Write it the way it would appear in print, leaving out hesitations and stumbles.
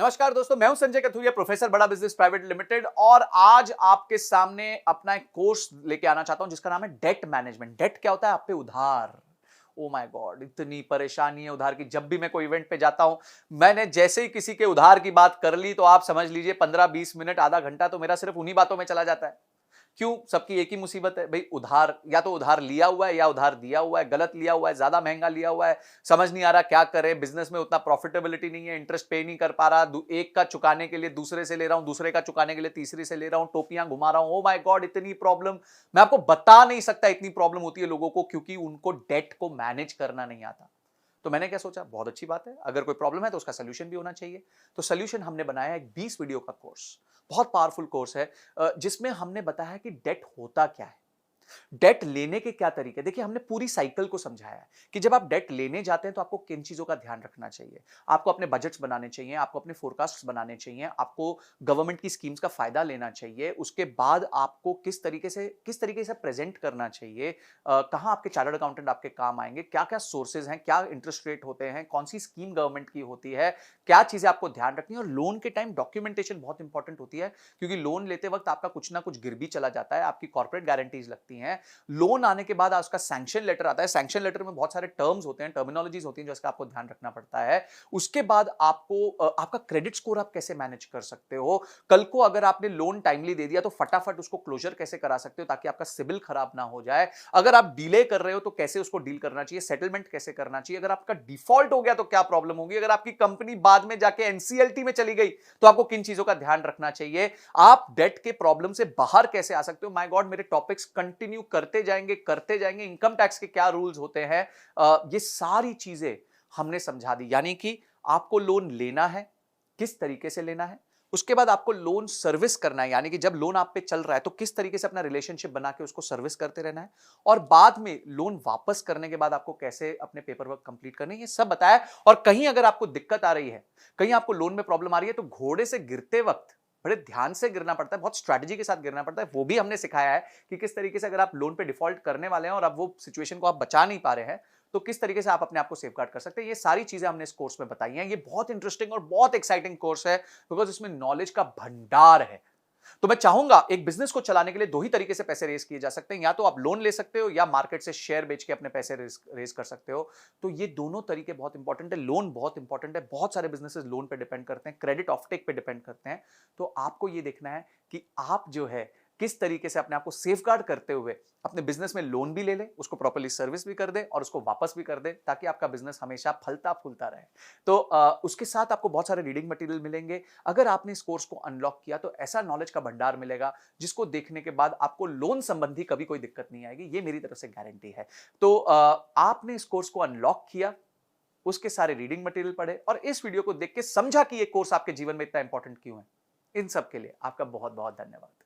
नमस्कार दोस्तों, मैं हूं संजय कथुरिया, प्रोफेसर बड़ा बिजनेस प्राइवेट लिमिटेड। और आज आपके सामने अपना एक कोर्स लेके आना चाहता हूं जिसका नाम है डेट मैनेजमेंट। डेट क्या होता है? आप पे उधार। ओ माय गॉड, इतनी परेशानी है उधार की। जब भी मैं कोई इवेंट पे जाता हूं, मैंने जैसे ही किसी के उधार की बात कर ली तो आप समझ लीजिए 15-20 मिनट, आधा घंटा तो मेरा सिर्फ उन्हीं बातों में चला जाता है। क्यों? सबकी एक ही मुसीबत है भाई, उधार। या तो उधार लिया हुआ है या उधार दिया हुआ है, गलत लिया हुआ है, ज्यादा महंगा लिया हुआ है, समझ नहीं आ रहा क्या करे। बिजनेस में उतना प्रॉफिटेबिलिटी नहीं है, इंटरेस्ट पे नहीं कर पा रहा, एक का चुकाने के लिए दूसरे से ले रहा हूं, दूसरे का चुकाने के लिए तीसरे से ले रहा हूं, टोपियां घुमा रहा हूं। ओ माय गॉड, इतनी प्रॉब्लम मैं आपको बता नहीं सकता। इतनी प्रॉब्लम होती है लोगों को क्योंकि उनको डेट को मैनेज करना नहीं आता। तो मैंने क्या सोचा, बहुत अच्छी बात है, अगर कोई प्रॉब्लम है तो उसका सोल्यूशन भी होना चाहिए। तो सोल्यूशन हमने बनाया एक 20 वीडियो का कोर्स। बहुत पावरफुल कोर्स है, जिसमें हमने बताया कि डेट होता क्या है, डेट लेने के क्या तरीके। देखिए, हमने पूरी साइकिल को समझाया है कि जब आप डेट लेने जाते हैं तो आपको किन चीजों का ध्यान रखना चाहिए। आपको अपने बजट्स बनाने चाहिए, आपको अपने फोरकास्ट बनाने चाहिए, आपको गवर्नमेंट की स्कीम्स का फायदा लेना चाहिए। उसके बाद आपको किस तरीके से प्रेजेंट करना चाहिए, कहां आपके चार्टर्ड अकाउंटेंट आपके काम आएंगे, क्या क्या सोर्सेज हैं, क्या इंटरेस्ट रेट होते हैं, कौन सी स्कीम गवर्नमेंट की होती है, क्या चीजें आपको ध्यान रखनी है। और लोन के टाइम डॉक्यूमेंटेशन बहुत इंपॉर्टेंट होती है, क्योंकि लोन लेते वक्त आपका कुछ ना कुछ गिर भी चला जाता है, आपकी कॉर्पोरेट गारंटीज लगती हैं। लोन आने के बाद उसका सैंक्शन लेटर आता है। सैंक्शन लेटर में बहुत सारे टर्म्स होते हैं, टर्मिनोलॉजीज होती हैं, जिसका आपको ध्यान रखना पड़ता है। उसके बाद आपको आपका क्रेडिट स्कोर आप कैसे मैनेज कर सकते हो। कल को अगर आपने लोन टाइमली दे दिया तो फटाफट उसको क्लोजर कैसे करा सकते हो ताकि आपका सिबिल खराब ना हो जाए। अगर आप डिले कर रहे हो तो कैसे उसको डील करना चाहिए, सेटलमेंट कैसे करना चाहिए। अगर आपका डिफॉल्ट हो गया तो क्या प्रॉब्लम होगी। अगर आपकी कंपनी बाद में जाके एनसीएलटी में चली गई तो आपको किन चीजों का ध्यान रखना चाहिए। आप डेट के प्रॉब्लम से बाहर कैसे आ सकते हो। माय गॉड, मेरे टॉपिक्स कंटिन्यू करते जाएंगे। इनकम टैक्स के क्या रूल्स होते हैं, ये सारी चीजें हमने समझा दी। यानी कि आपको लोन लेना है, किस तरीके से लेना है। उसके बाद आपको लोन सर्विस करना है, यानी कि जब लोन आप पे चल रहा है तो किस तरीके से अपना रिलेशनशिप बना के उसको सर्विस करते रहना है। और बाद में लोन वापस करने के बाद आपको कैसे अपने पेपर वर्क कंप्लीट करने, ये सब बताया। और कहीं अगर आपको दिक्कत आ रही है, कहीं आपको लोन में प्रॉब्लम आ रही है, तो घोड़े से गिरते वक्त बड़े ध्यान से गिरना पड़ता है, बहुत स्ट्रैटेजी के साथ गिरना पड़ता है। वो भी हमने सिखाया है कि किस तरीके से अगर आप लोन पे डिफॉल्ट करने वाले हैं और अब वो सिचुएशन को आप बचा नहीं पा रहे हैं तो किस तरीके से आप अपने आप को सेफगार्ड कर सकते हैं। ये सारी चीजें हमने इस कोर्स में बताई हैं। ये बहुत इंटरेस्टिंग और बहुत एक्साइटिंग कोर्स है, बिकॉज इसमें नॉलेज का भंडार है। तो मैं चाहूंगा, एक बिजनेस को चलाने के लिए दो ही तरीके से पैसे रेज किए जा सकते हैं, या तो आप लोन ले सकते हो या मार्केट से शेयर बेच के अपने पैसे रेज कर सकते हो। तो ये दोनों तरीके बहुत इंपॉर्टेंट है। लोन बहुत इंपॉर्टेंट है, बहुत सारे बिजनेसेस लोन पे डिपेंड करते हैं, क्रेडिट ऑफटेक पे डिपेंड करते हैं। तो आपको ये देखना है कि आप जो है किस तरीके से अपने आप को सेफगार्ड करते हुए अपने बिजनेस में लोन भी ले ले, उसको प्रॉपर्ली सर्विस भी कर दे और उसको वापस भी कर दे, ताकि आपका बिजनेस हमेशा फलता फूलता रहे। तो उसके साथ आपको बहुत सारे रीडिंग मटेरियल मिलेंगे। अगर आपने इस कोर्स को अनलॉक किया तो ऐसा नॉलेज का भंडार मिलेगा जिसको देखने के बाद आपको लोन संबंधी कभी कोई दिक्कत नहीं आएगी, ये मेरी तरफ से गारंटी है। तो आपने इस कोर्स को अनलॉक किया, उसके सारे रीडिंग मटेरियल पढ़े और इस वीडियो को देख के समझा कि ये कोर्स आपके जीवन में इतना इंपॉर्टेंट क्यों है। इन सब के लिए आपका बहुत बहुत धन्यवाद।